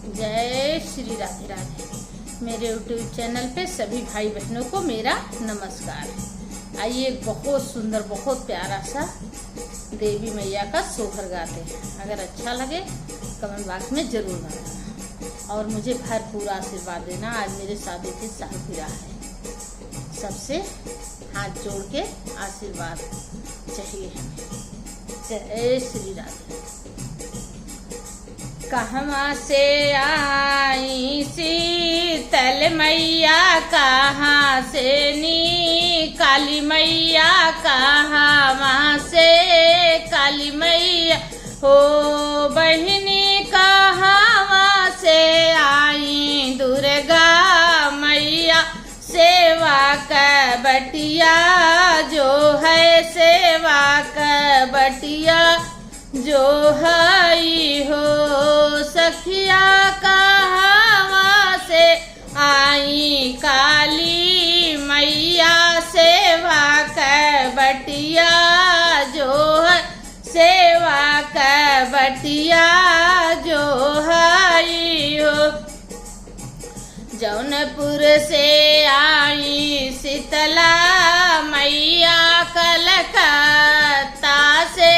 जय श्री राधे राधे। मेरे YouTube channel पे सभी भाई बहनों को मेरा नमस्कार। आइए एक बहुत सुंदर बहुत प्यारा सा देवी मैया का सोहर गाते हैं। अगर अच्छा लगे कमेंट बॉक्स में जरूर बताना और मुझे भरपूर आशीर्वाद देना। आज मेरे शादी की सालगिरह है, सबसे हाथ जोड़ के आशीर्वाद चाहिए हमें। जय श्री राधे। कहवा से आई शीतल मैया, कहाँ से नी काली मैया, कहाँ से काली मैया हो बहिनी, कहाँ से आई दुर्गा मैया। सेवा का बटिया जो है, सेवा का बटिया जो है हो सखिया, कहाँ से आई काली मैया। सेवा का बटिया जो है, सेवा का बटिया जो है हो। जौनपुर से आई शीतला मैया, कलकत्ता से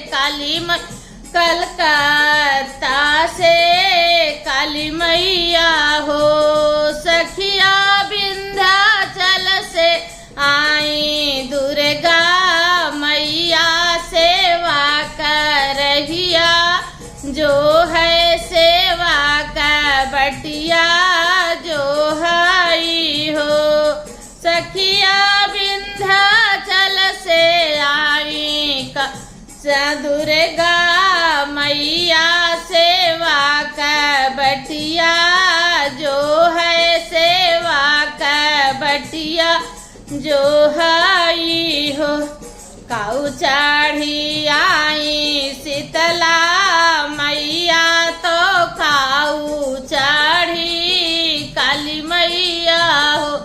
काली मैया, कलकत्ता से काली मैया हो सखिया। विंध्याचल से आई दुर्गा मैया, सेवा कर रहिया जो है, सेवा का बटिया जो है हो सखिया। विंध्याचल से आई का दुर्गा मैया, सेवा का बटिया जो है, सेवा का बटिया जो है हो। काऊ चढ़ी आई शीतला मैया, तो काऊ चढ़ी काली मैया हो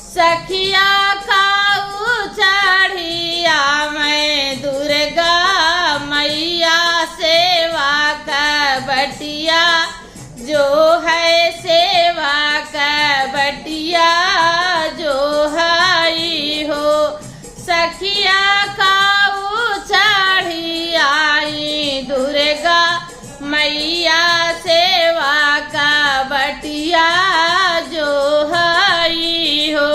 सखिया। काऊ चढ़ी मैं दुर्गा मैया, सेवा का बटिया जो है, सेवा का बटिया जो है हो सखिया। काऊ चढ़ी आई दुर्गा मैया, सेवा का बटिया जो है हो।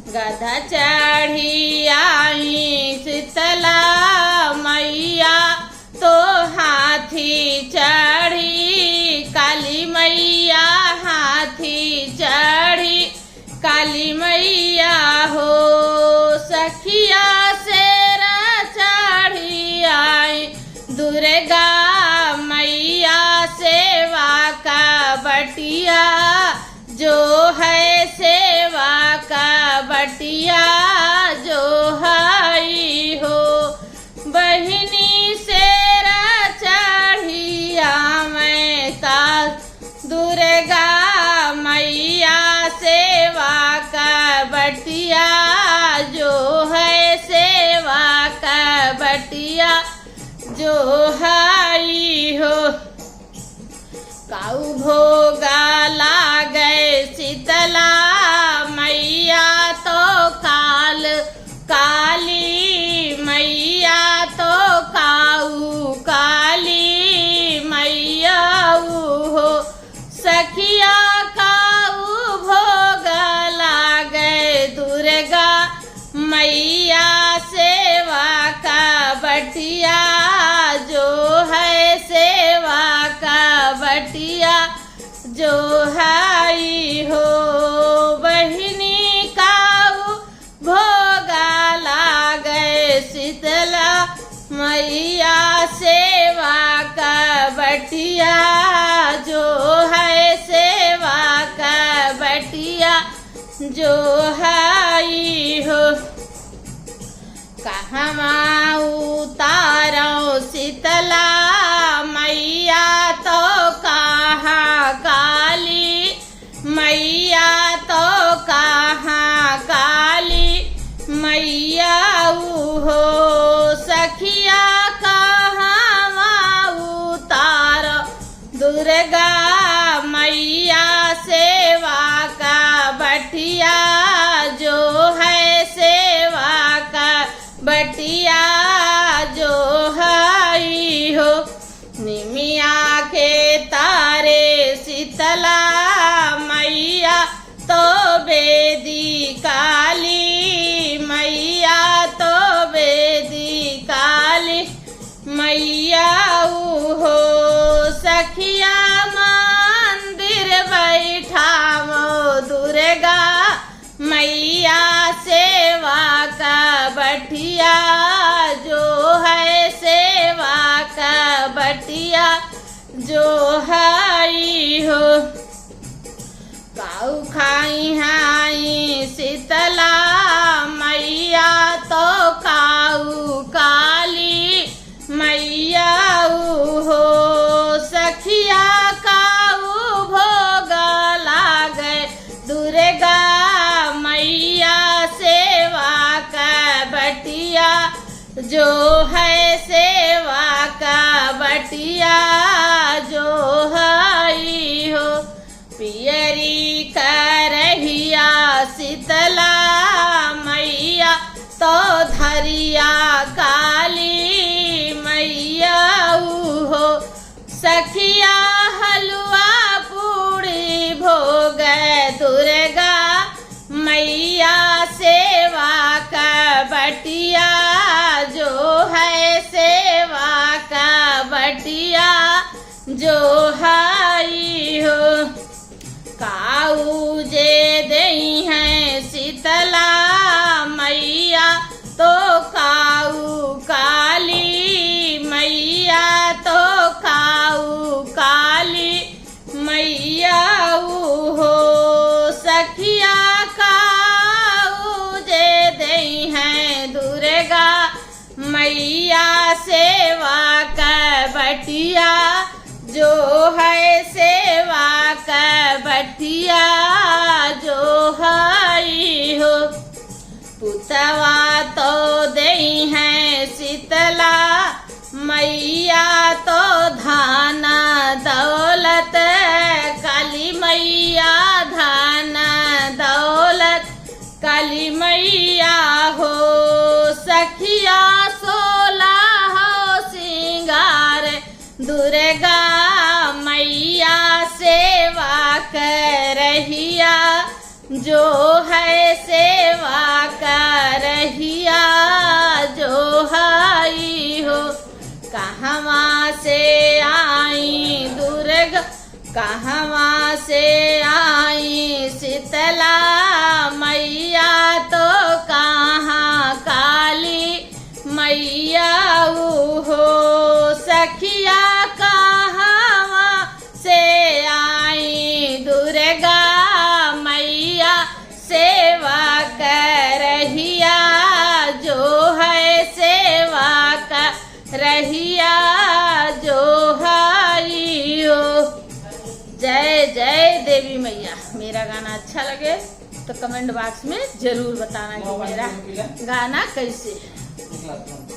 गधा चढ़ी आई शीतला मैया, तो हाथी चढ़ी काली मैया, हाथी चढ़ी काली मैया हो सखिया। शेरा चढ़ी आई दुर्गा मैया, सेवा का बटिया जो है, सेवा का बटिया जो है हो बहिनी। शेरा चढ़ी मैं का दुर्गा मैया, सेवा का बटिया जो है, सेवा का बटिया जो है हो। काऊ भोगा लागे शीतला मैया, तो काल काली मैया, तो काऊ काली मैया हो सखिया। काऊ भोगा लागे दुर्गा मैया, सेवा का बटिया जो है, सेवा का बटिया जो है हो बहिनी। काऊ भोगा लागे शीतला मैया, सेवा का बटिया जो है, सेवा का बटिया जो है हो। कहवा उतारो शीतला मैया, तो कहाँ काली मैया, तो कहाँ काली मैया हो सखिया। कहाँ दुर्गा मैया सेवा का बटिया, जो है सेवा का बटिया जो है हो। निमिया के तारे शीतला मैया तो बेदी काली, मैया तो बेदी काली मैया हो। सखिया मंदिर बैठावो दुर्गा मैया सेवा का बटिया, जो है सेवा का बटिया जो है हो। काऊ खाई हाई शीतला मैया तो काऊ काली मैया हो। सखिया काऊ भोग लागे दुर्गा मैया सेवा का बटिया, जो है सेवा का बटिया जो है हो। पियरी करहिया शीतला मैया तो धरिया काली मैया हो। सखिया हलवा पूड़ी भोग दुर्गा मैया सेवा का बटिया, जो है सेवा का बटिया जो है हो। काऊ जे दई है शीतला मैया तो काऊ काली मैया तो काऊ काली मैया हो। सखिया काऊ जे दई है दुर्गा मैया सेवा का बटिया, जो है सेवा का बटिया जो है हो। पुतवा तो दई है शीतला मैया तो धान दौलत काली मैया, धान दौलत काली मैया हो। सखिया 16 हो सिंगार दुर्गा मैया सेवा करहिया, जो है सेवा करहिया जो है हो। कहवा से आई दुर्गा, कहवा से आई शीतला मैया तो कहाँ काली मैया हो। सखिया कहवा से आई दुर्गा मैया सेवा करहिया, जो है सेवा करहिया जो है हो। जय जय देवी मैया। मेरा गाना अच्छा लगे तो कमेंट बॉक्स में जरूर बताना कि मेरा गाना कैसे है।